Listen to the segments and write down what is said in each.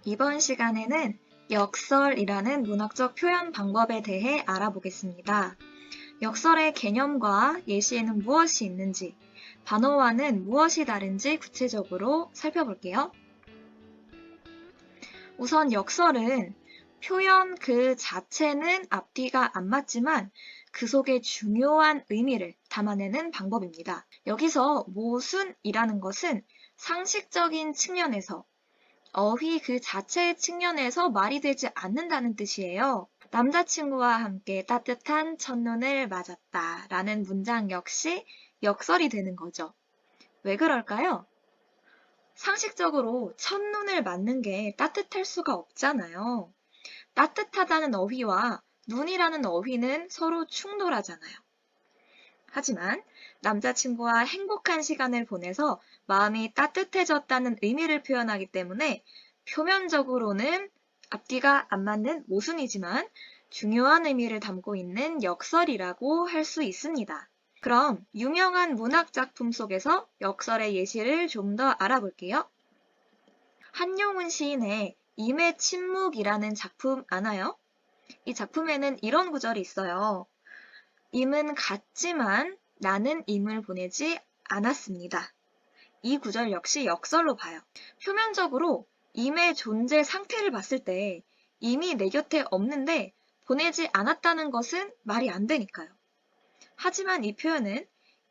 이번 시간에는 역설이라는 문학적 표현 방법에 대해 알아보겠습니다. 역설의 개념과 예시에는 무엇이 있는지, 반어와는 무엇이 다른지 구체적으로 살펴볼게요. 우선 역설은 표현 그 자체는 앞뒤가 안 맞지만 그 속에 중요한 의미를 담아내는 방법입니다. 여기서 모순이라는 것은 상식적인 측면에서 어휘 그 자체의 측면에서 말이 되지 않는다는 뜻이에요. 남자친구와 함께 따뜻한 첫눈을 맞았다 라는 문장 역시 역설이 되는 거죠. 왜 그럴까요? 상식적으로 첫눈을 맞는 게 따뜻할 수가 없잖아요. 따뜻하다는 어휘와 눈이라는 어휘는 서로 충돌하잖아요. 하지만 남자친구와 행복한 시간을 보내서 마음이 따뜻해졌다는 의미를 표현하기 때문에 표면적으로는 앞뒤가 안 맞는 모순이지만 중요한 의미를 담고 있는 역설이라고 할 수 있습니다. 그럼 유명한 문학 작품 속에서 역설의 예시를 좀 더 알아볼게요. 한용운 시인의 임의 침묵이라는 작품 아나요? 이 작품에는 이런 구절이 있어요. 임은 갔지만 나는 임을 보내지 않았습니다. 이 구절 역시 역설로 봐요. 표면적으로 임의 존재 상태를 봤을 때 임이 내 곁에 없는데 보내지 않았다는 것은 말이 안 되니까요. 하지만 이 표현은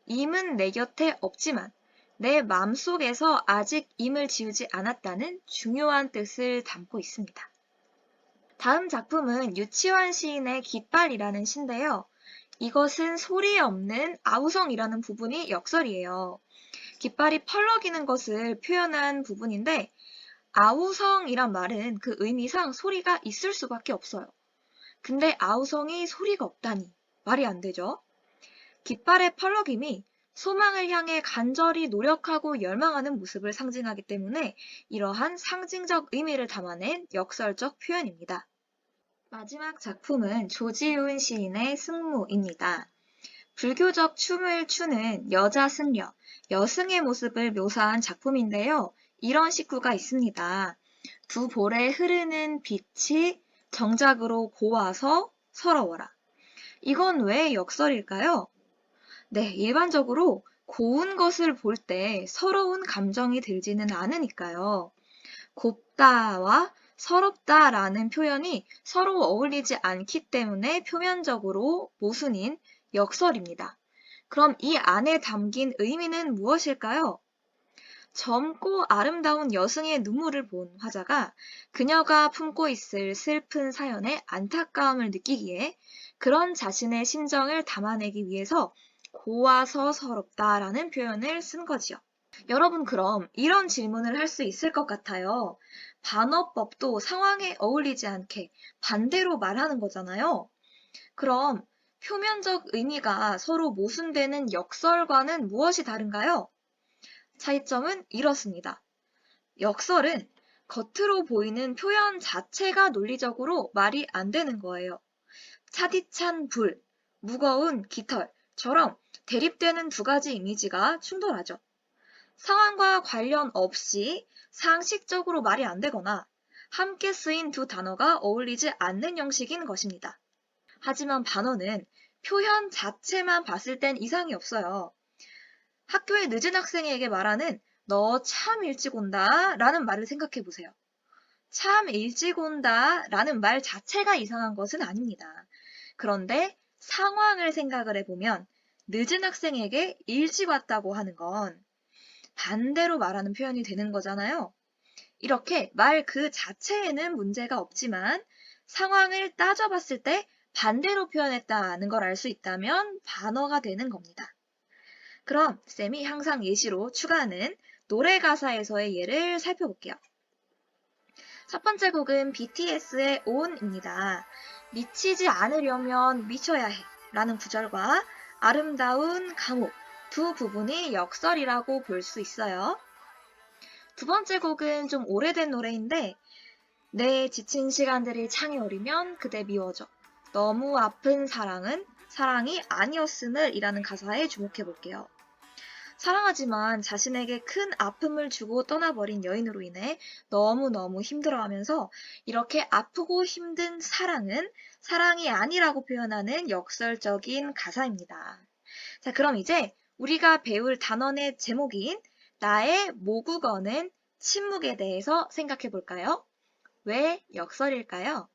임은 내 곁에 없지만 내 마음속에서 아직 임을 지우지 않았다는 중요한 뜻을 담고 있습니다. 다음 작품은 유치환 시인의 깃발이라는 시인데요. 이것은 소리 없는 아우성이라는 부분이 역설이에요. 깃발이 펄럭이는 것을 표현한 부분인데 아우성이란 말은 그 의미상 소리가 있을 수밖에 없어요. 근데 아우성이 소리가 없다니 말이 안 되죠. 깃발의 펄럭임이 소망을 향해 간절히 노력하고 열망하는 모습을 상징하기 때문에 이러한 상징적 의미를 담아낸 역설적 표현입니다. 마지막 작품은 조지훈 시인의 승무입니다. 불교적 춤을 추는 여자 승려, 여승의 모습을 묘사한 작품인데요. 이런 식구가 있습니다. 두 볼에 흐르는 빛이 정작으로 고와서 서러워라. 이건 왜 역설일까요? 네, 일반적으로 고운 것을 볼 때 서러운 감정이 들지는 않으니까요. 곱다와 서럽다라는 표현이 서로 어울리지 않기 때문에 표면적으로 모순인 역설입니다. 그럼 이 안에 담긴 의미는 무엇일까요? 젊고 아름다운 여승의 눈물을 본 화자가 그녀가 품고 있을 슬픈 사연에 안타까움을 느끼기에 그런 자신의 심정을 담아내기 위해서 고와서 서럽다라는 표현을 쓴 거지요. 여러분 그럼 이런 질문을 할 수 있을 것 같아요. 반어법도 상황에 어울리지 않게 반대로 말하는 거잖아요. 그럼 표면적 의미가 서로 모순되는 역설과는 무엇이 다른가요? 차이점은 이렇습니다. 역설은 겉으로 보이는 표현 자체가 논리적으로 말이 안 되는 거예요. 차디찬 불, 무거운 깃털처럼 대립되는 두 가지 이미지가 충돌하죠. 상황과 관련 없이 상식적으로 말이 안 되거나 함께 쓰인 두 단어가 어울리지 않는 형식인 것입니다. 하지만 반어는 표현 자체만 봤을 땐 이상이 없어요. 학교에 늦은 학생에게 말하는 너 참 일찍 온다 라는 말을 생각해 보세요. 참 일찍 온다 라는 말 자체가 이상한 것은 아닙니다. 그런데 상황을 생각을 해보면 늦은 학생에게 일찍 왔다고 하는 건 반대로 말하는 표현이 되는 거잖아요. 이렇게 말 그 자체에는 문제가 없지만 상황을 따져봤을 때 반대로 표현했다는 걸 알 수 있다면 반어가 되는 겁니다. 그럼 쌤이 항상 예시로 추가하는 노래 가사에서의 예를 살펴볼게요. 첫 번째 곡은 BTS의 ON입니다. 미치지 않으려면 미쳐야 해 라는 구절과 아름다운 감옥 두 부분이 역설이라고 볼 수 있어요. 두 번째 곡은 좀 오래된 노래인데 내 지친 시간들이 창에 오르면 그대 미워져. 너무 아픈 사랑은 사랑이 아니었음을 이라는 가사에 주목해 볼게요. 사랑하지만 자신에게 큰 아픔을 주고 떠나버린 여인으로 인해 너무너무 힘들어하면서 이렇게 아프고 힘든 사랑은 사랑이 아니라고 표현하는 역설적인 가사입니다. 자, 그럼 이제 우리가 배울 단원의 제목인 나의 모국어는 침묵에 대해서 생각해 볼까요? 왜 역설일까요?